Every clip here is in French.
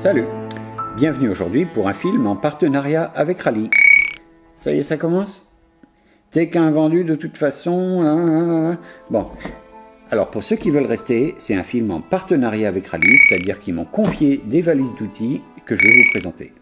Salut, bienvenue aujourd'hui pour un film en partenariat avec Rally. Ça y est, ça commence? T'es qu'un vendu de toute façon. Bon, alors pour ceux qui veulent rester, c'est un film en partenariat avec Rally, c'est-à-dire qu'ils m'ont confié des valises d'outils que je vais vous présenter.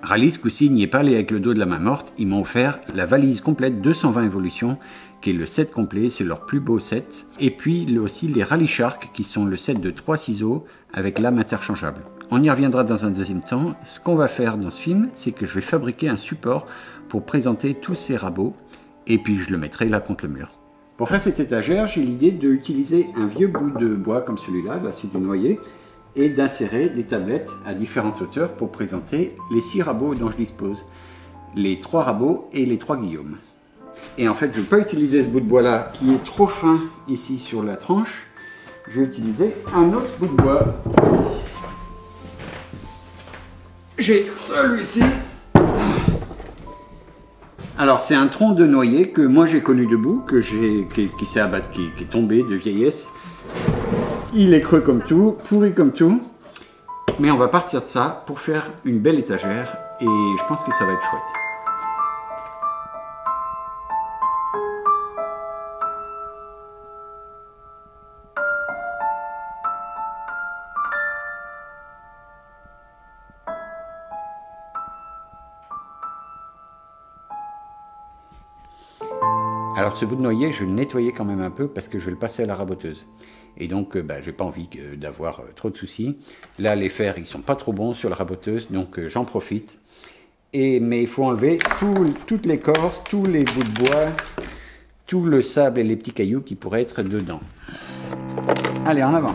Rally, ce coup-ci, n'y est pas allé avec le dos de la main morte, ils m'ont offert la valise complète 220 évolutions, qui est le set complet, c'est leur plus beau set. Et puis aussi les Rally Shark, qui sont le set de 3 ciseaux avec lame interchangeable. On y reviendra dans un deuxième temps. Ce qu'on va faire dans ce film, c'est que je vais fabriquer un support pour présenter tous ces rabots, et puis je le mettrai là contre le mur. Pour faire cette étagère, j'ai l'idée d'utiliser un vieux bout de bois comme celui-là, c'est du noyer, et d'insérer des tablettes à différentes hauteurs pour présenter les 6 rabots dont je dispose. Les 3 rabots et les 3 Guillaume. Et en fait, je ne peux pas utiliser ce bout de bois là qui est trop fin ici sur la tranche. Je vais utiliser un autre bout de bois. J'ai celui-ci. Alors c'est un tronc de noyer que moi j'ai connu debout, qui s'est abattu, qui est tombé de vieillesse. Il est creux comme tout, pourri comme tout. Mais on va partir de ça pour faire une belle étagère et je pense que ça va être chouette. Alors ce bout de noyer, je vais le nettoyer quand même un peu parce que je vais le passer à la raboteuse. Et donc, j'ai pas envie d'avoir trop de soucis. Là, les fers, ils sont pas trop bons sur la raboteuse, donc j'en profite. Mais il faut enlever toutes les corses, tous les bouts de bois, tout le sable et les petits cailloux qui pourraient être dedans. Allez, en avant!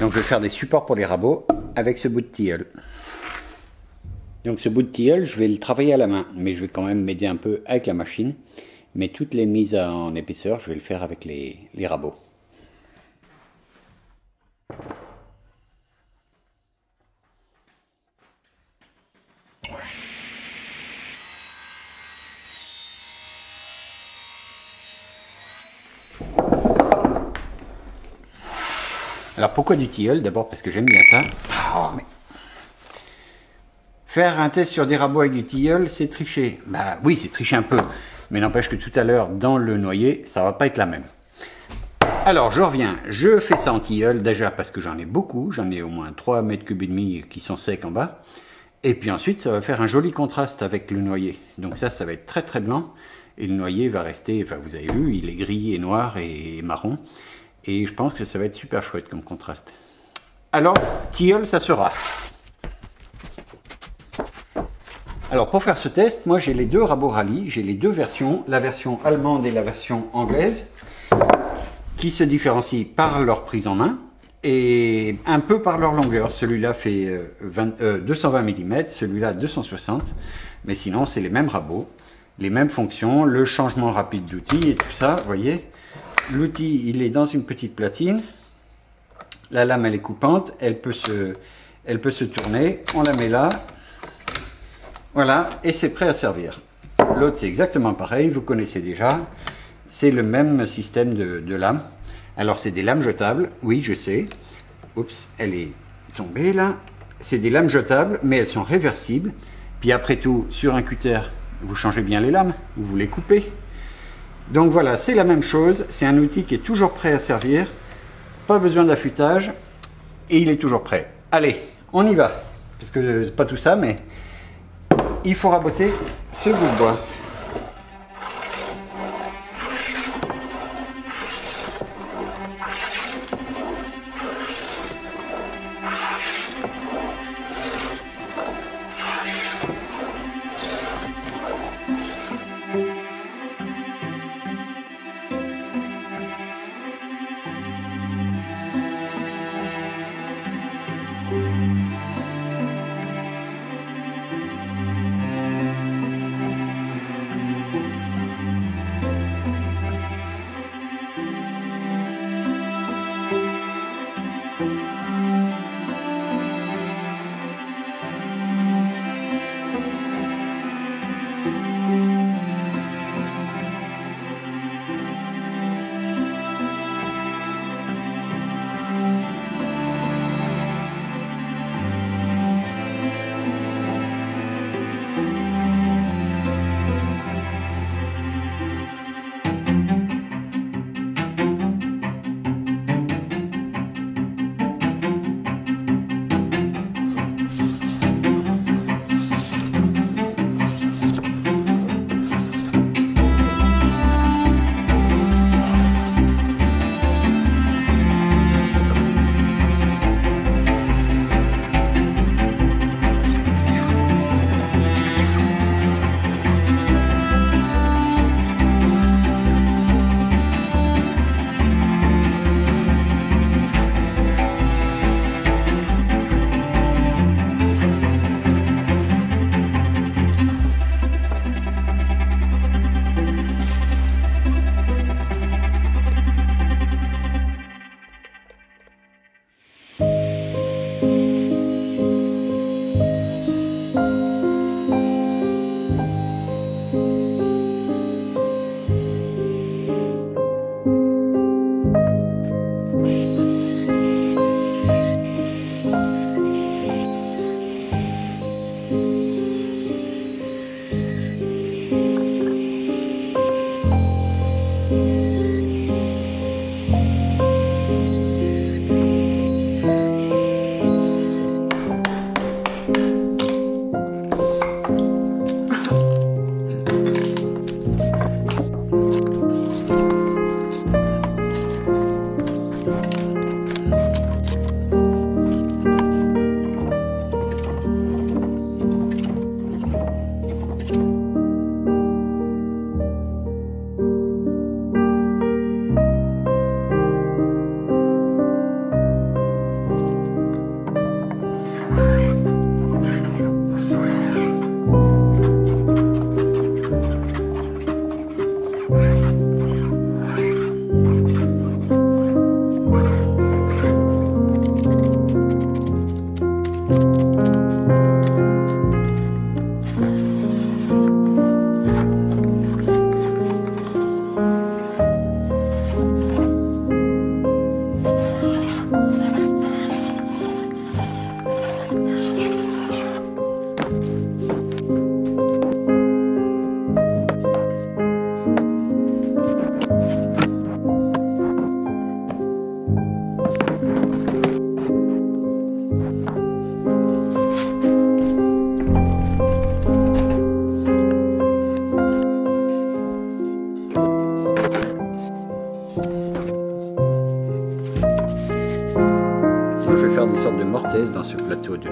Donc je vais faire des supports pour les rabots avec ce bout de tilleul. Donc ce bout de tilleul, je vais le travailler à la main, mais je vais quand même m'aider un peu avec la machine. Mais toutes les mises en épaisseur, je vais le faire avec les rabots. Alors pourquoi du tilleul? D'abord parce que j'aime bien ça. Oh, mais... Faire un test sur des rabots avec des tilleuls, c'est tricher. Bah oui, c'est tricher un peu. Mais n'empêche que tout à l'heure, dans le noyer, ça va pas être la même. Alors, je reviens. Je fais ça en tilleul, déjà parce que j'en ai beaucoup. J'en ai au moins 3 mètres cubes et demi qui sont secs en bas. Et puis ensuite, ça va faire un joli contraste avec le noyer. Donc ça va être très très blanc. Et le noyer va rester, enfin vous avez vu, il est gris et noir et marron. Et je pense que ça va être super chouette comme contraste. Alors, tilleul, ça sera. Alors pour faire ce test, moi j'ai les deux rabots Rallye, j'ai les deux versions, la version allemande et la version anglaise, qui se différencient par leur prise en main et un peu par leur longueur. Celui-là fait 220 mm, celui-là 260, mais sinon c'est les mêmes rabots, les mêmes fonctions, le changement rapide d'outil et tout ça, vous voyez. L'outil il est dans une petite platine, la lame elle est coupante, elle peut se tourner, on la met là. Voilà, et c'est prêt à servir. L'autre, c'est exactement pareil, vous connaissez déjà. C'est le même système de lames. Alors, c'est des lames jetables, oui, je sais. Oups, elle est tombée là. C'est des lames jetables, mais elles sont réversibles. Puis après tout, sur un cutter, vous changez bien les lames, vous les coupez. Donc voilà, c'est la même chose. C'est un outil qui est toujours prêt à servir. Pas besoin d'affûtage. Et il est toujours prêt. Allez, on y va. Parce que c'est pas tout ça, mais... il faut raboter ce bout de bois.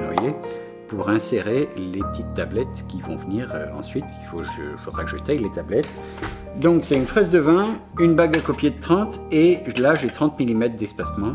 vous voyez, pour insérer les petites tablettes qui vont venir ensuite. Faudra que je taille les tablettes. Donc c'est une fraise de 20, une bague à copier de 30 et là j'ai 30 mm d'espacement.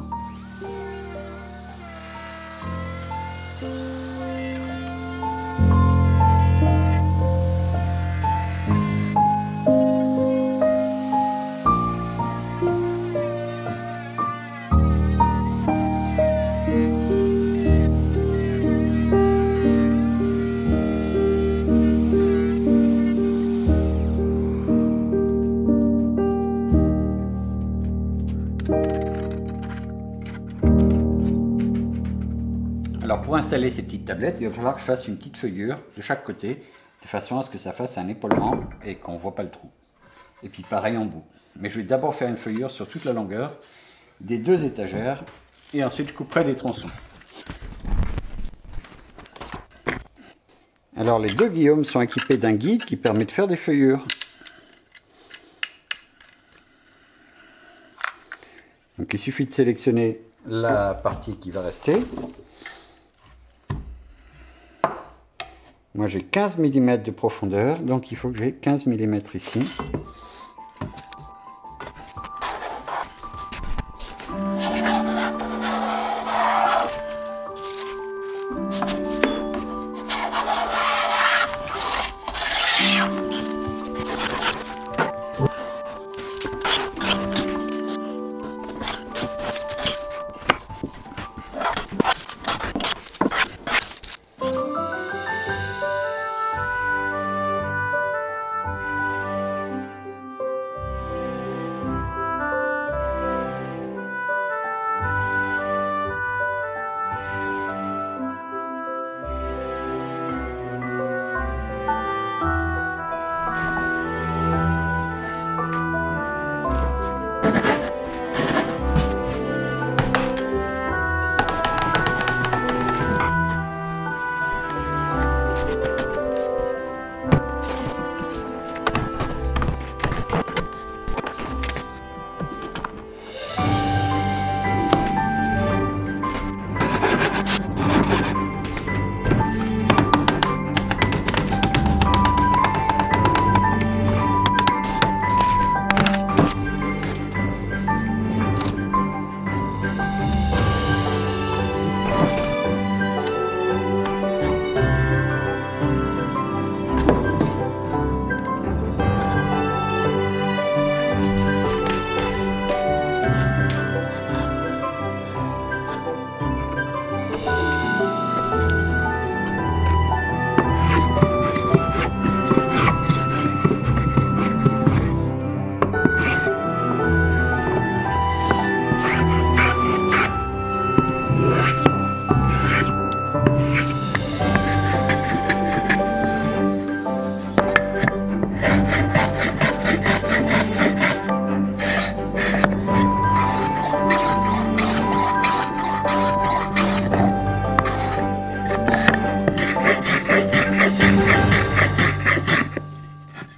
Alors pour installer ces petites tablettes, il va falloir que je fasse une petite feuillure de chaque côté, de façon à ce que ça fasse un épaulement et qu'on ne voit pas le trou. Et puis pareil en bout. Mais je vais d'abord faire une feuillure sur toute la longueur des deux étagères et ensuite je couperai les tronçons. Alors les deux guillaumes sont équipés d'un guide qui permet de faire des feuillures. Donc il suffit de sélectionner la partie qui va rester. Moi j'ai 15 mm de profondeur, donc il faut que j'ai 15 mm ici.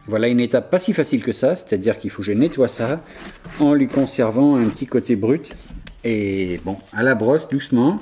Voilà une étape pas si facile que ça, c'est-à-dire qu'il faut que je nettoie ça en lui conservant un petit côté brut. Et bon, à la brosse, doucement.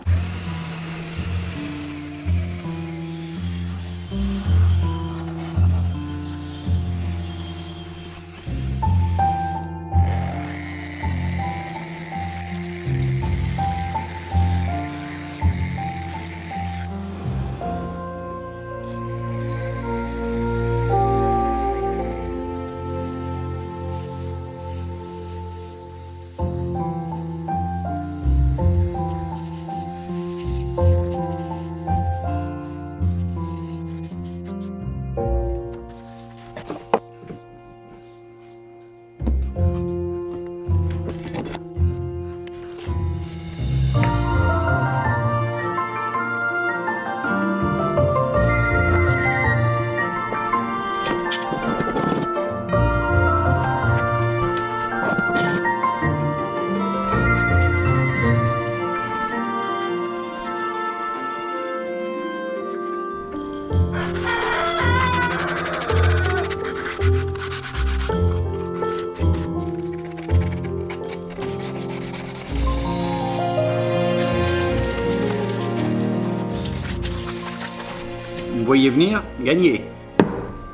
Vous me voyez venir? Gagné!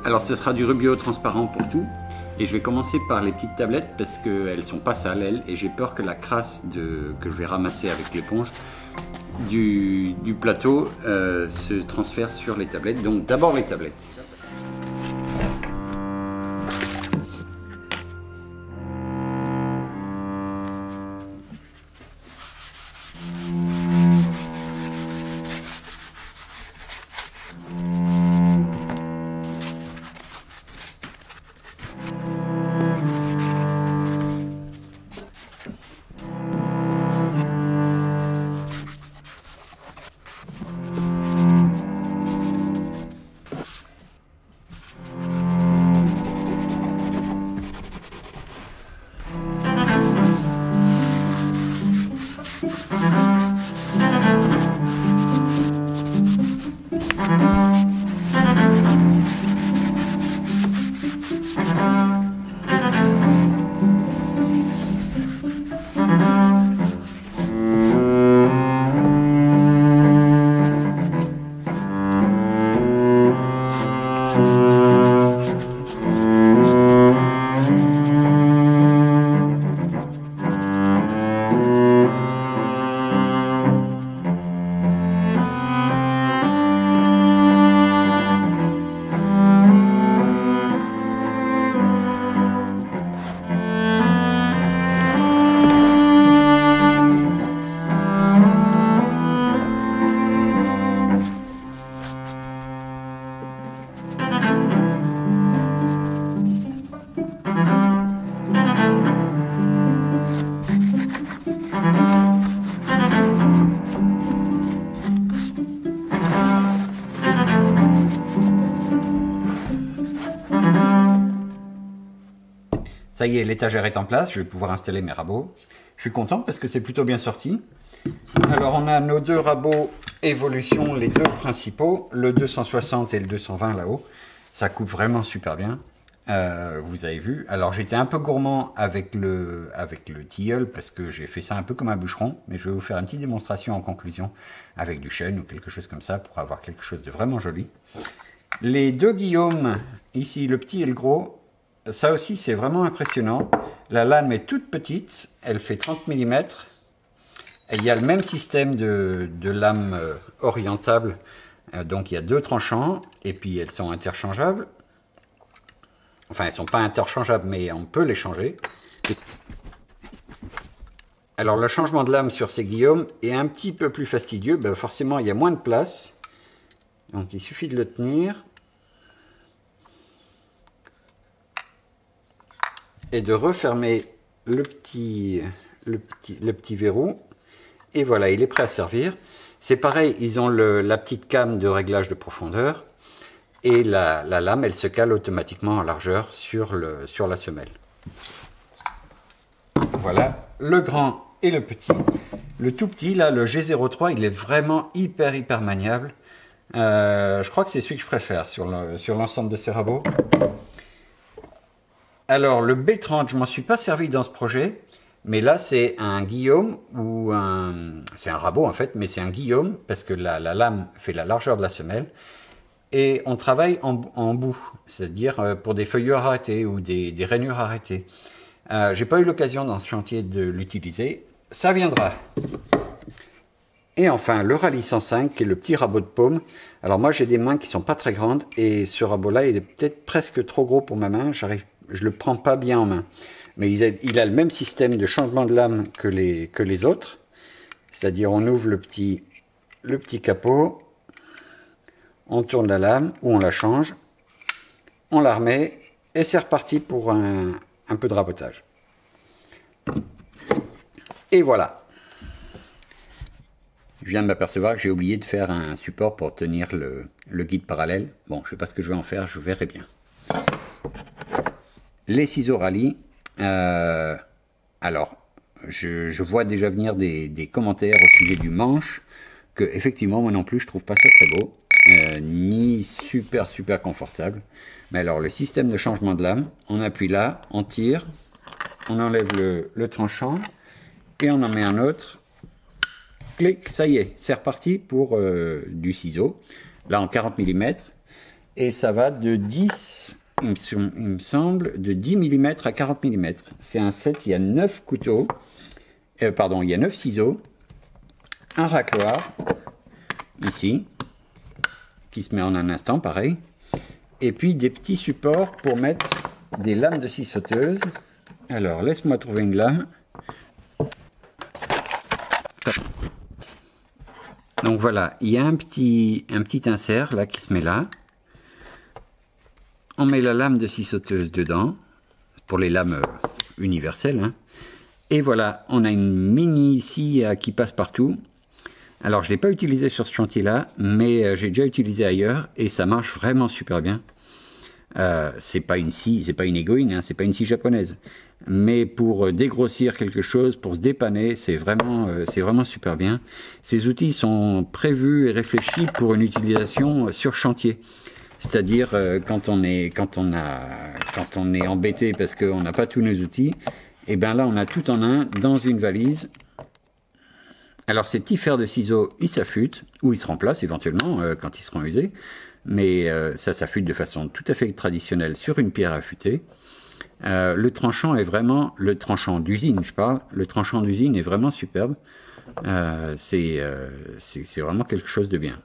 Alors ce sera du Rubio transparent pour tout. Et je vais commencer par les petites tablettes parce qu'elles sont pas sales elles, et j'ai peur que la crasse que je vais ramasser avec l'éponge du plateau se transfère sur les tablettes. Donc d'abord les tablettes. Ça y est, l'étagère est en place, je vais pouvoir installer mes rabots. Je suis content parce que c'est plutôt bien sorti. Alors on a nos deux rabots évolution, les deux principaux, le 260 et le 220 là-haut. Ça coupe vraiment super bien, vous avez vu. Alors j'étais un peu gourmand avec le tilleul parce que j'ai fait ça un peu comme un bûcheron, mais je vais vous faire une petite démonstration en conclusion avec du chêne ou quelque chose comme ça pour avoir quelque chose de vraiment joli. Les deux guillaumes, ici le petit et le gros, ça aussi c'est vraiment impressionnant. La lame est toute petite, elle fait 30 mm. Il y a le même système de lame orientable, donc il y a deux tranchants et puis elles sont interchangeables. Enfin, elles ne sont pas interchangeables, mais on peut les changer. Alors le changement de lame sur ces guillaumes est un petit peu plus fastidieux, ben, forcément il y a moins de place. Donc il suffit de le tenir et de refermer le petit verrou. Et voilà, il est prêt à servir. C'est pareil, ils ont la petite came de réglage de profondeur. Et la lame, elle se cale automatiquement en largeur sur la semelle. Voilà, le grand et le petit. Le tout petit, là, le G03, il est vraiment hyper maniable. Je crois que c'est celui que je préfère sur l'ensemble de ces rabots. Alors, le B30, je m'en suis pas servi dans ce projet. Mais là, c'est un guillaume ou c'est un rabot en fait, mais c'est un guillaume parce que la lame fait la largeur de la semelle. Et on travaille en bout, c'est-à-dire pour des feuillures arrêtées ou des rainures arrêtées. J'ai pas eu l'occasion dans ce chantier de l'utiliser. Ça viendra. Et enfin, le Rallye 105, qui est le petit rabot de paume. Alors moi, j'ai des mains qui sont pas très grandes et ce rabot-là, il est peut-être presque trop gros pour ma main. Je le prends pas bien en main. Mais il a le même système de changement de lame que les autres. C'est-à-dire, on ouvre le petit capot, on tourne la lame ou on la change, on la remet et c'est reparti pour un peu de rabotage. Et voilà. Je viens de m'apercevoir que j'ai oublié de faire un support pour tenir le guide parallèle. Bon, je ne sais pas ce que je vais en faire, je verrai bien. Les ciseaux Rallye. Alors, je vois déjà venir des commentaires au sujet du manche, que effectivement, moi non plus, je trouve pas ça très beau, ni super confortable. Mais alors, le système de changement de lame, on appuie là, on tire, on enlève le tranchant, et on en met un autre, clic, ça y est, c'est reparti pour du ciseau. là en 40 mm, et ça va de 10, il me semble, de 10 mm à 40 mm. C'est un set, il y a 9 couteaux, pardon, il y a 9 ciseaux, un racloir, ici, qui se met en un instant, pareil, et puis des petits supports pour mettre des lames de scie sauteuse. Alors, laisse-moi trouver une lame. Donc voilà, il y a un petit insert là qui se met là. On met la lame de scie sauteuse dedans, pour les lames universelles, hein. Et voilà, on a une mini scie qui passe partout. Alors je ne l'ai pas utilisé sur ce chantier là, mais j'ai déjà utilisé ailleurs et ça marche vraiment super bien. C'est pas une scie, c'est pas une Egoin, hein, c'est pas une scie japonaise. Mais pour dégrossir quelque chose, pour se dépanner, c'est vraiment super bien. Ces outils sont prévus et réfléchis pour une utilisation sur chantier. C'est-à-dire quand on est embêté parce qu'on n'a pas tous nos outils, et bien là on a tout en un dans une valise. Alors ces petits fers de ciseaux, ils s'affûtent, ou ils se remplacent éventuellement quand ils seront usés, mais ça s'affûte de façon tout à fait traditionnelle sur une pierre affûtée. Le tranchant est vraiment, le tranchant d'usine je parle, le tranchant d'usine est vraiment superbe, c'est vraiment quelque chose de bien.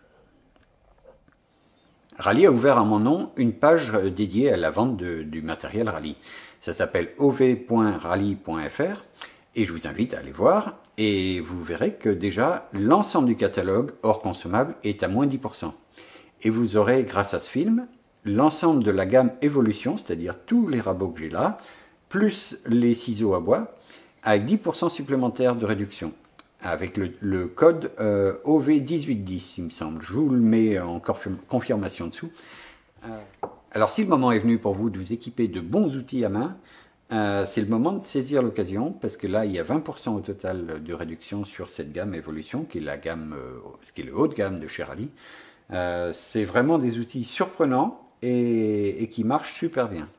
Rallye a ouvert à mon nom une page dédiée à la vente du matériel Rallye. Ça s'appelle ov.rallye.fr et je vous invite à aller voir et vous verrez que déjà l'ensemble du catalogue hors consommable est à moins 10%. Et vous aurez grâce à ce film l'ensemble de la gamme Evolution, c'est-à-dire tous les rabots que j'ai là, plus les ciseaux à bois, avec 10% supplémentaires de réduction, avec le code OV1810, il me semble. Je vous le mets en confirmation dessous. Alors si le moment est venu pour vous de vous équiper de bons outils à main, c'est le moment de saisir l'occasion, parce que là il y a 20% au total de réduction sur cette gamme Evolution, qui est la gamme, qui est le haut de gamme de chez Rallye. C'est vraiment des outils surprenants et qui marchent super bien.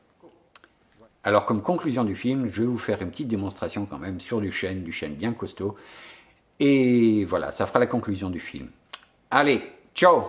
Alors comme conclusion du film, je vais vous faire une petite démonstration quand même sur du chêne bien costaud. Et voilà, ça fera la conclusion du film. Allez, ciao!